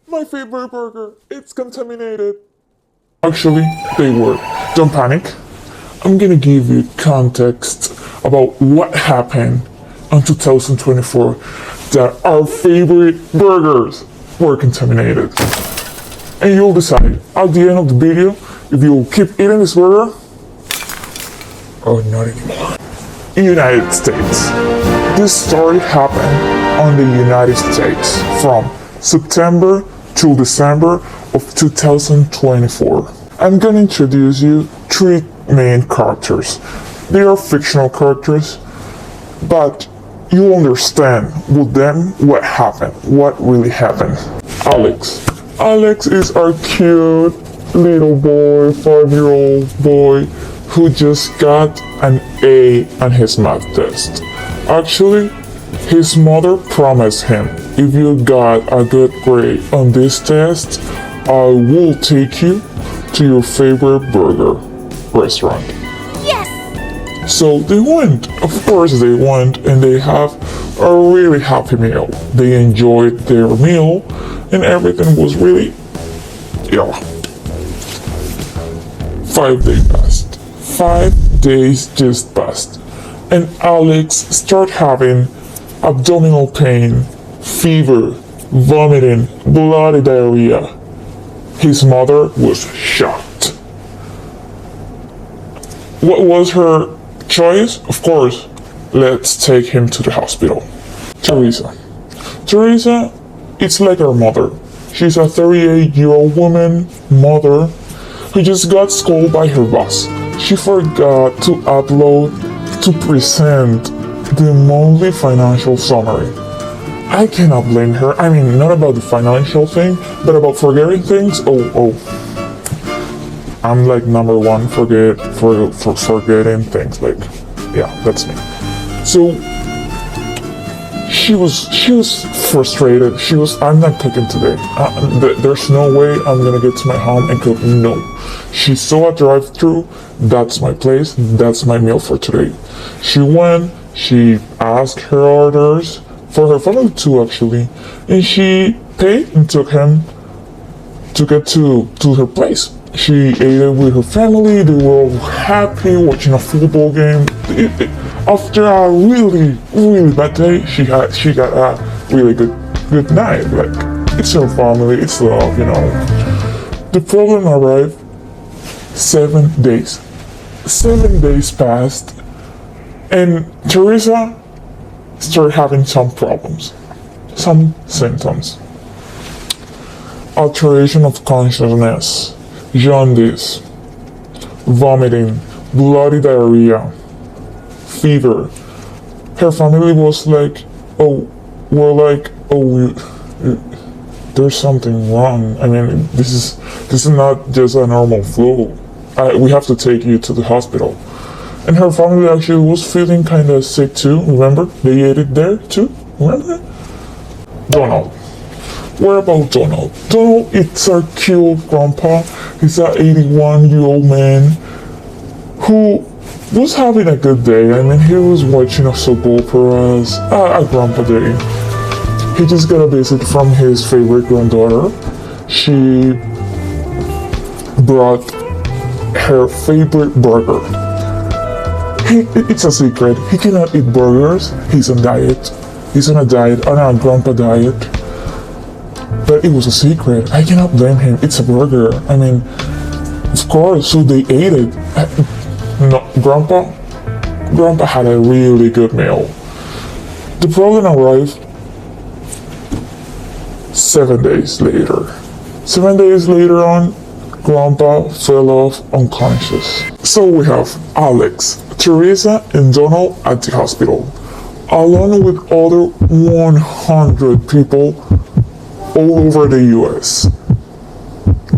My favorite burger, it's contaminated. Actually, they were. Don't panic. I'm gonna give you context about what happened in 2024 that our favorite burgers were contaminated. And you'll decide at the end of the video if you'll keep eating this burger or not anymore. United States. This story happened on the United States from September to December of 2024. I'm gonna introduce you three main characters. They are fictional characters, but you understand with them what happened, what really happened. Alex. Alex is our cute little boy, 5-year-old boy who just got an A on his math test. Actually, his mother promised him, if you got a good grade on this test, I will take you to your favorite burger restaurant. Yes! So they went, of course they went, and they have a really happy meal. They enjoyed their meal and everything was really, 5 days passed. 5 days just passed. And Alex started having abdominal pain, fever, vomiting, bloody diarrhea. His mother was shocked. What was her choice? Of course, let's take him to the hospital. Teresa. Teresa, it's like her mother. She's a 38-year-old woman, mother, who just got scolded by her boss. She forgot to upload to present the monthly financial summary. I cannot blame her. I mean, not about the financial thing, but about forgetting things. I'm like number one for forgetting things. Like, yeah, that's me. So she was frustrated. I'm not cooking today. There's no way I'm gonna get to my home and cook. No. She saw a drive-through. That's my place. That's my meal for today. She went. She asked her orders for her family too, actually, and she paid and took it to her place. She ate it with her family. They were all happy watching a football game. After a really, really bad day, she got a really good night. Like, it's her family, it's love, The problem arrived 7 days. 7 days passed, and Teresa started having some problems, some symptoms. Alteration of consciousness, jaundice, vomiting, bloody diarrhea, fever. Her family was like, there's something wrong. I mean, this is not just a normal flu. We have to take you to the hospital. And her family actually was feeling kind of sick too. Remember? They ate it there too. Remember? Donald. Where about Donald? Donald, it's our cute grandpa. He's an 81-year-old man who was having a good day. I mean, he was watching a soap operas, a grandpa day. He just got a visit from his favorite granddaughter. She brought her favorite burger. It's a secret. He cannot eat burgers. He's on diet. He's on a diet, on a grandpa diet. But it was a secret. I cannot blame him. It's a burger. I mean, of course. So they ate it. No, Grandpa had a really good meal. The problem arrived 7 days later. 7 days later on, Grandpa fell off unconscious. So we have Alex, Teresa, and Donald at the hospital, along with other 100 people all over the US.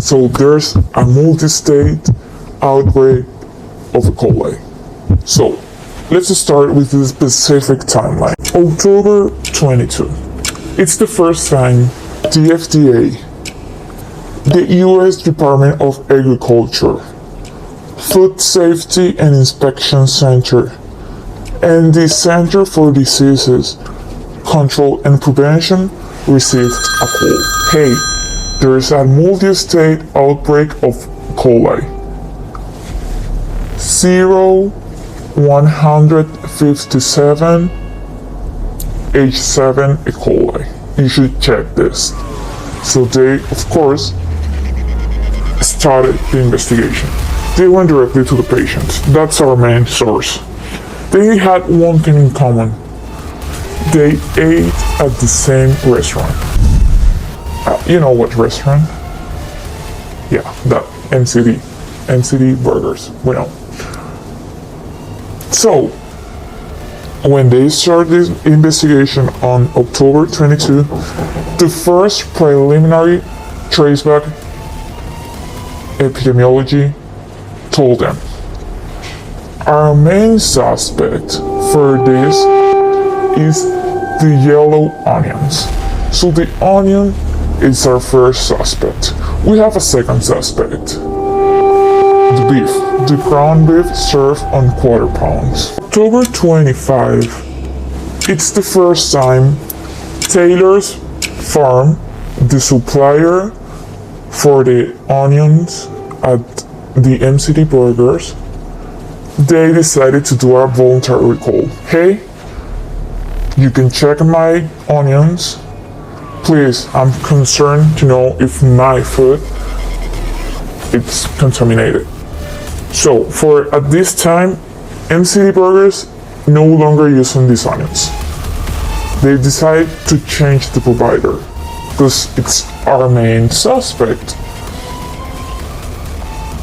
So there's a multi-state outbreak of E. coli. So let's start with the specific timeline. October 22. It's the first time the FDA, the US Department of Agriculture, Food Safety and Inspection Center, and the Center for Diseases Control and Prevention received a call. Hey, there is a multi-state outbreak of coli. 0157 H7 E. coli. You should check this. So they, of course, started the investigation. They went directly to the patients. That's our main source. They had one thing in common. They ate at the same restaurant. You know what restaurant? Yeah, that MCD burgers, we know. So, when they started this investigation on October 22, the first preliminary traceback epidemiology told them, our main suspect for this is the yellow onions. So the onion is our first suspect. We have a second suspect. The beef. The ground beef served on quarter pounds. October 25, it's the first time Taylor's farm, the supplier for the onions at the MCD burgers, they decided to do a voluntary recall. Hey, you can check my onions. Please, I'm concerned to know if my food it's contaminated. So for at this time, MCD burgers no longer using these onions. They decide to change the provider because it's our main suspect.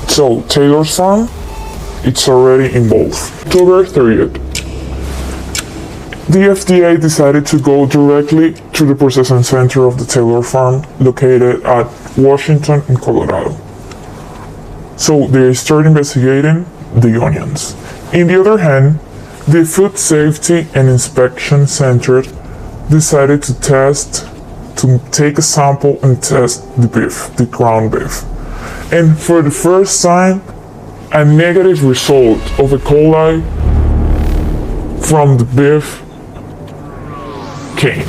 So Taylor's farm, it's already involved. October 30th. The FDA decided to go directly to the processing center of the Taylor farm located at Washington in Colorado. So they start investigating the onions. On the other hand, the Food Safety and Inspection Center decided to take a sample and test the beef, the ground beef. And for the first time, a negative result of E. coli from the beef came.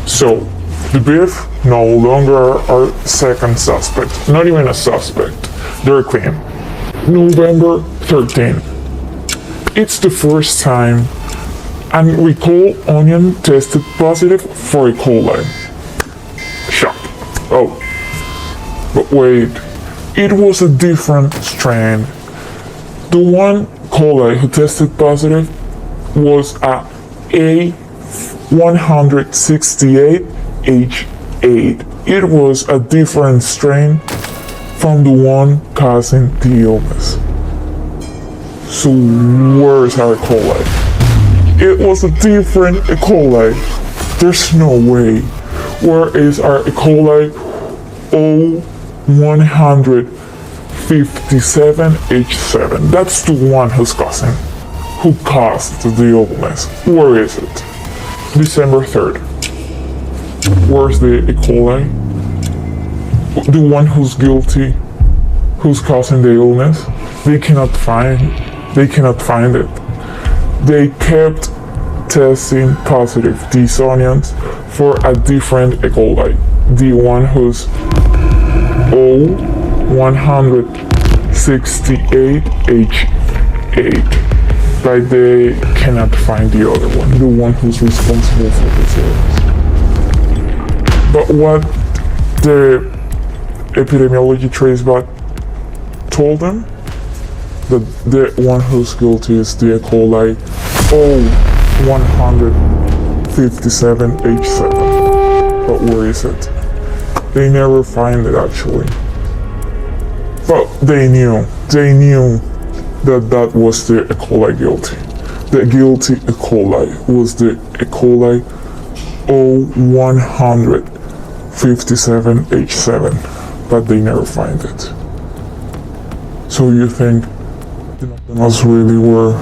So the beef no longer our second suspect, not even a suspect. They're clean. November 13. It's the first time an recall onion tested positive for E. coli. Shock. Oh, but wait, it was a different strain. The one coli who tested positive was a A168H8. It was a different strain from the one causing the illness. So where's our E. coli? It was a different E. coli. There's no way. Where is our E. coli O157H7? That's the one who caused the illness. Where is it? December 3rd. Where's the E. coli? The one who's guilty, who's causing the illness? They cannot find it. They kept testing positive these onions for a different E. coli, the one who's O168H8, but they cannot find the other one, the one who's responsible for this illness. But what the epidemiology traceback told them, that the one who's guilty is the E. coli O157H7. But where is it? They never find it actually. But they knew that was the E. coli guilty. The guilty E. coli was the E. coli O157H7, but they never find it. So you think the McDonalds really were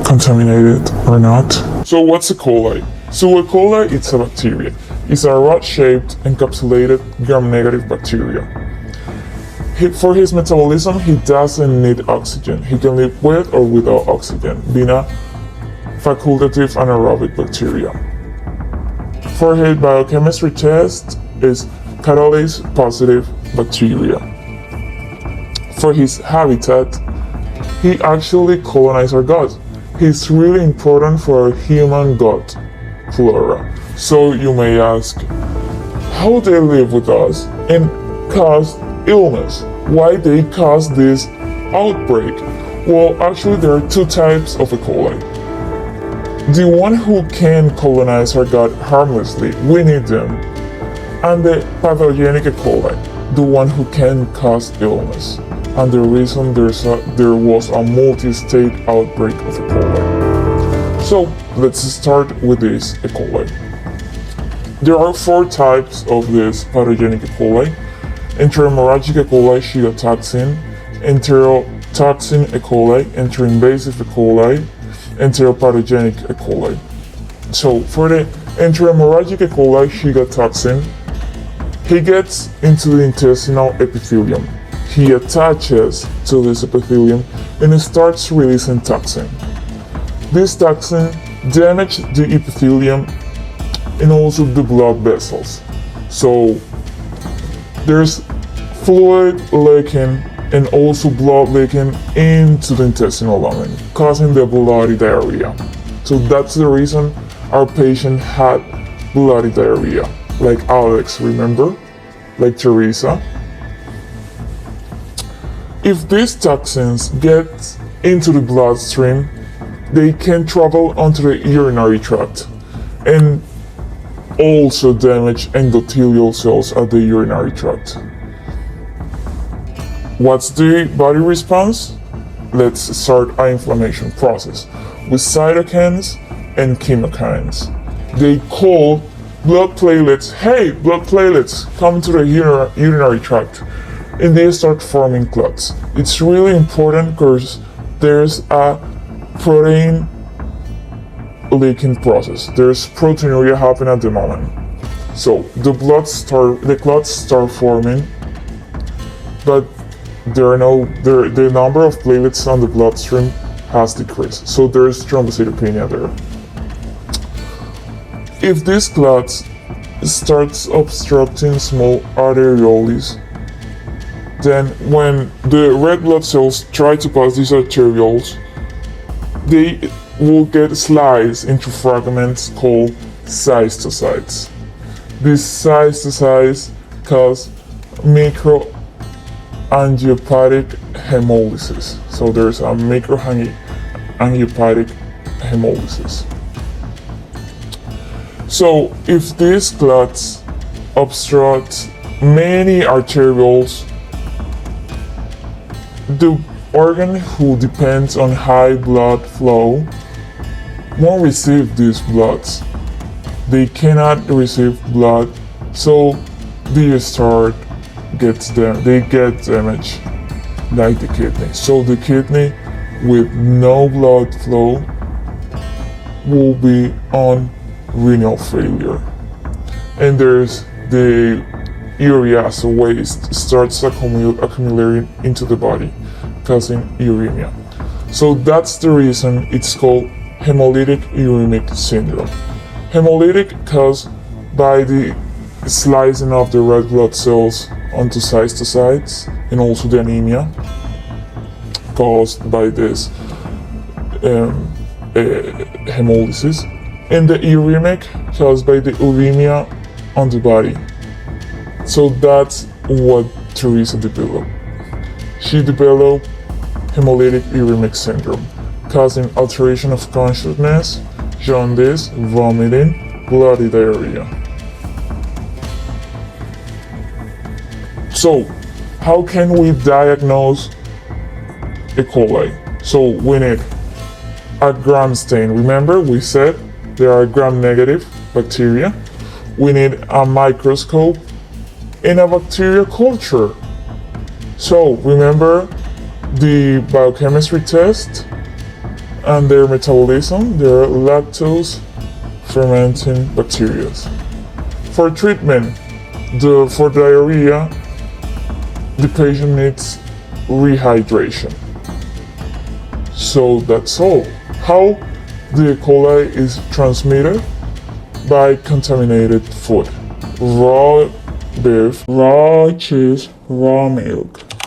contaminated or not? So what's E. coli? So E. coli, it's a bacteria. It's a rod-shaped, encapsulated gram-negative bacteria. For his metabolism, he doesn't need oxygen. He can live with or without oxygen, being a facultative anaerobic bacteria. For his biochemistry test is catalase positive bacteria. For his habitat, he actually colonized our gut. He's really important for our human gut flora. So you may ask, how they live with us and cause illness? Why they cause this outbreak? Well, actually there are two types of E. coli. The one who can colonize our gut harmlessly, we need them, and the pathogenic E. coli, the one who can cause illness. And the reason there was a multi-state outbreak of E. coli. So let's start with this E. coli. There are four types of this pathogenic E. coli: enterohemorrhagic E. coli, Shiga toxin, enterotoxin E. coli, enteroinvasive E. coli, enteropathogenic E. coli. So for the enterohemorrhagic E. coli, Shiga toxin, he gets into the intestinal epithelium. He attaches to this epithelium and it starts releasing toxin. This toxin damages the epithelium and also the blood vessels. So there's fluid leaking and also blood leaking into the intestinal lining, causing the bloody diarrhea. So that's the reason our patient had bloody diarrhea, like Alex, remember? Like Teresa. If these toxins get into the bloodstream, they can travel onto the urinary tract and also damage endothelial cells at the urinary tract. What's the body response? Let's start our inflammation process with cytokines and chemokines. They call blood platelets, hey, blood platelets, come to the urinary tract, and they start forming clots. It's really important because there's a protein leaking process. There's proteinuria happening at the moment. So the clots start forming, but the number of platelets on the bloodstream has decreased. So there's thrombocytopenia there. If these clots starts obstructing small arterioles, then when the red blood cells try to pass these arterioles, they will get sliced into fragments called cystocytes. These cystocytes cause microangiopathic hemolysis. So there's a microangiopathic hemolysis. So if these clots obstruct many arterioles, the organ who depends on high blood flow won't receive these bloods. They cannot receive blood, so they get damaged, like the kidney. So the kidney with no blood flow will be on renal failure. And there's the urea, so waste starts accumulating into the body, causing uremia. So that's the reason it's called hemolytic uremic syndrome. Hemolytic caused by the slicing of the red blood cells onto cystocytes, and also the anemia caused by this hemolysis, and the uremic caused by the uremia on the body. So that's what Teresa developed. She developed hemolytic uremic syndrome, causing alteration of consciousness, jaundice, vomiting, bloody diarrhea. So, how can we diagnose E. coli? So we need a gram stain. Remember, we said there are gram-negative bacteria. We need a microscope and a bacteria culture. So remember the biochemistry test and their metabolism. They're lactose fermenting bacteria. For treatment, for diarrhea, the patient needs rehydration. So that's all. How the E. coli is transmitted? By contaminated food. Raw beef, raw cheese, raw milk.